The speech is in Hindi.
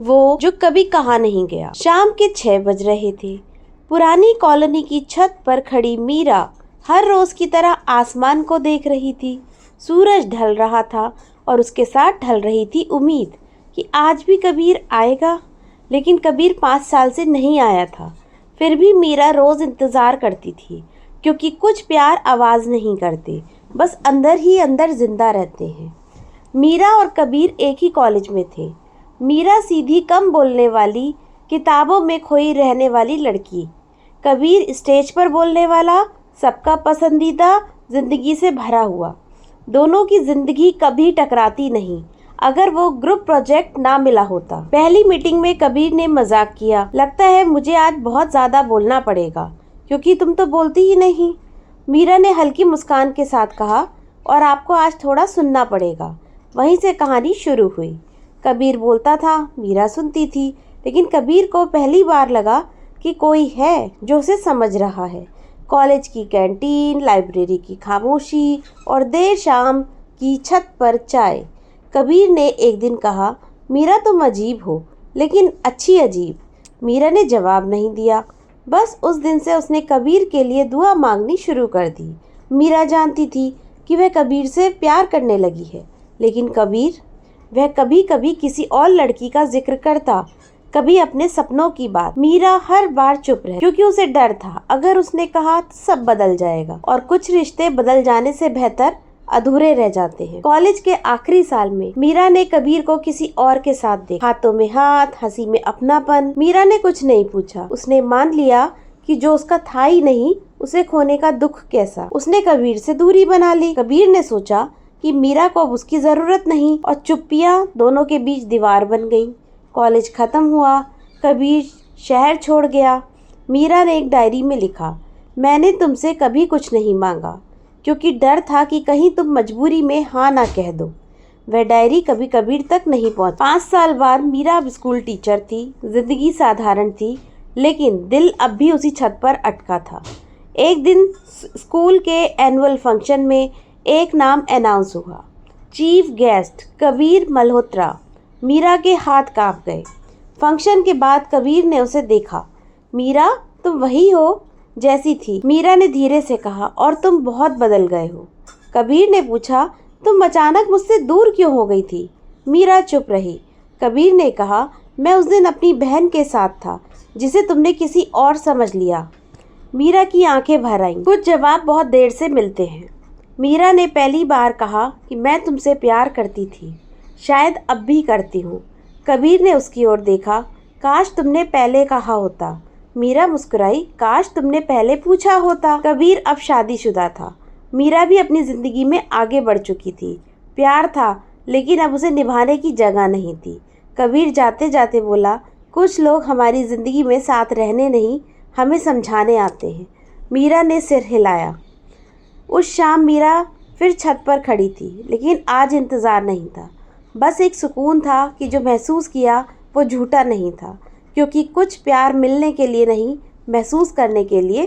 वो जो कभी कहा नहीं गया। शाम के 6 बज रहे थे। पुरानी कॉलोनी की छत पर खड़ी मीरा हर रोज की तरह आसमान को देख रही थी। सूरज ढल रहा था और उसके साथ ढल रही थी उम्मीद कि आज भी कबीर आएगा। लेकिन कबीर 5 साल से नहीं आया था। फिर भी मीरा रोज इंतज़ार करती थी, क्योंकि कुछ प्यार आवाज़ नहीं करते, बस अंदर ही अंदर जिंदा रहते हैं। मीरा और कबीर एक ही कॉलेज में थे। मीरा सीधी, कम बोलने वाली, किताबों में खोई रहने वाली लड़की। कबीर स्टेज पर बोलने वाला, सबका पसंदीदा, जिंदगी से भरा हुआ। दोनों की जिंदगी कभी टकराती नहीं अगर वो ग्रुप प्रोजेक्ट ना मिला होता। पहली मीटिंग में कबीर ने मजाक किया, लगता है मुझे आज बहुत ज़्यादा बोलना पड़ेगा, क्योंकि तुम तो बोलती ही नहीं। मीरा ने हल्की मुस्कान के साथ कहा, और आपको आज थोड़ा सुनना पड़ेगा। वहीं से कहानी शुरू हुई। कबीर बोलता था, मीरा सुनती थी, लेकिन कबीर को पहली बार लगा कि कोई है जो उसे समझ रहा है। कॉलेज की कैंटीन, लाइब्रेरी की खामोशी और देर शाम की छत पर चाय। कबीर ने एक दिन कहा, मीरा तुम अजीब हो, लेकिन अच्छी अजीब। मीरा ने जवाब नहीं दिया। बस उस दिन से उसने कबीर के लिए दुआ मांगनी शुरू कर दी। मीरा जानती थी कि वह कबीर से प्यार करने लगी है, लेकिन कबीर, वह कभी कभी किसी और लड़की का जिक्र करता, कभी अपने सपनों की बात। मीरा हर बार चुप रही, क्योंकि उसे डर था अगर उसने कहा तो सब बदल जाएगा, और कुछ रिश्ते बदल जाने से बेहतर अधूरे रह जाते हैं। कॉलेज के आखिरी साल में मीरा ने कबीर को किसी और के साथ देखा। हाथों में हाथ, हंसी में अपनापन। मीरा ने कुछ नहीं पूछा। उसने मान लिया कि जो उसका था ही नहीं, उसे खोने का दुख कैसा। उसने कबीर से दूरी बना ली। कबीर ने सोचा कि मीरा को अब उसकी जरूरत नहीं, और चुप्पियां दोनों के बीच दीवार बन गई। कॉलेज खत्म हुआ। कबीर शहर छोड़ गया। मीरा ने एक डायरी में लिखा, मैंने तुमसे कभी कुछ नहीं मांगा, क्योंकि डर था कि कहीं तुम मजबूरी में हाँ ना कह दो। वह डायरी कभी कबीर तक नहीं पहुंची। 5 साल बाद मीरा अब स्कूल टीचर थी। जिंदगी साधारण थी, लेकिन दिल अब भी उसी छत पर अटका था। एक दिन स्कूल के एनुअल फंक्शन में एक नाम अनाउंस हुआ, चीफ गेस्ट कबीर मल्होत्रा। मीरा के हाथ कांप गए। फंक्शन के बाद कबीर ने उसे देखा। मीरा, तुम वही हो जैसी थी। मीरा ने धीरे से कहा, और तुम बहुत बदल गए हो। कबीर ने पूछा, तुम अचानक मुझसे दूर क्यों हो गई थी? मीरा चुप रही। कबीर ने कहा, मैं उस दिन अपनी बहन के साथ था, जिसे तुमने किसी और समझ लिया। मीरा की आंखें भर आईं। कुछ जवाब बहुत देर से मिलते हैं। मीरा ने पहली बार कहा कि मैं तुमसे प्यार करती थी, शायद अब भी करती हूँ। कबीर ने उसकी ओर देखा, काश तुमने पहले कहा होता। मीरा मुस्कुराई, काश तुमने पहले पूछा होता। कबीर अब शादीशुदा था। मीरा भी अपनी जिंदगी में आगे बढ़ चुकी थी। प्यार था, लेकिन अब उसे निभाने की जगह नहीं थी। कबीर जाते जाते बोला, कुछ लोग हमारी जिंदगी में साथ रहने नहीं, हमें समझाने आते हैं। मीरा ने सिर हिलाया। उस शाम मीरा फिर छत पर खड़ी थी, लेकिन आज इंतज़ार नहीं था। बस एक सुकून था कि जो महसूस किया वो झूठा नहीं था, क्योंकि कुछ प्यार मिलने के लिए नहीं, महसूस करने के लिए